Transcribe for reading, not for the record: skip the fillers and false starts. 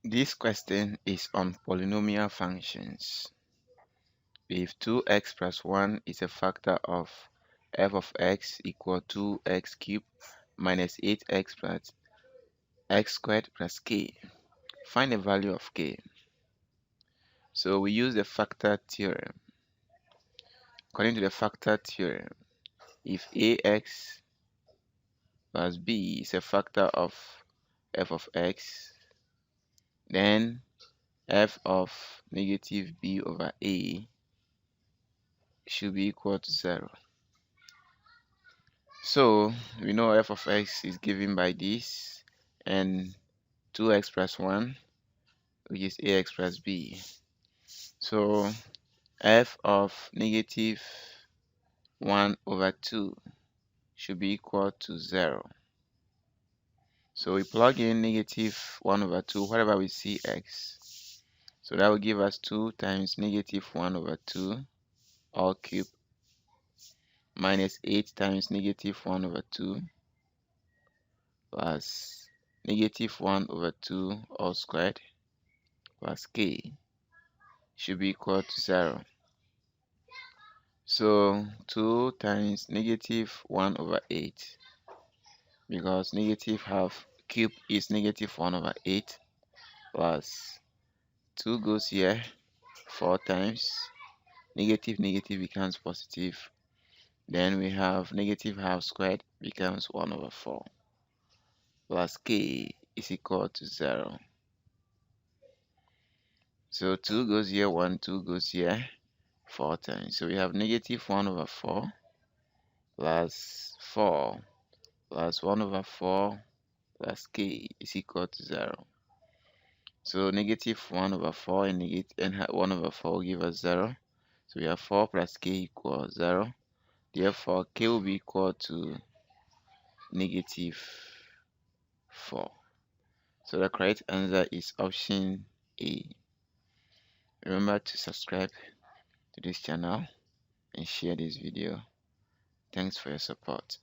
This question is on polynomial functions. If 2x plus 1 is a factor of f of x equal 2x cubed minus 8x plus x squared plus k, find the value of k. So we use the factor theorem. According to the factor theorem, if ax plus b is a factor of f of x, then f of negative b over a should be equal to 0. So we know f of x is given by this, and 2x plus 1, which is ax plus b. So f of negative 1 over 2 should be equal to 0. So we plug in negative 1 over 2 wherever we see x. So that will give us 2 times negative 1 over 2 all cubed minus 8 times negative 1 over 2 plus negative 1 over 2 all squared plus k should be equal to 0. So 2 times negative 1 over 8, because negative half cube is negative 1 over 8, plus 2 goes here 4 times, negative becomes positive, then we have negative half squared becomes 1 over 4, plus k is equal to 0. So 2 goes here 1, 2 goes here 4 times. So we have negative 1 over 4 plus 4 plus 1 over 4 plus k is equal to 0. So negative 1 over 4 and 1 over 4 will give us 0. So we have 4 plus k equals 0. Therefore, k will be equal to negative 4. So the correct answer is option A. Remember to subscribe to this channel and share this video. Thanks for your support.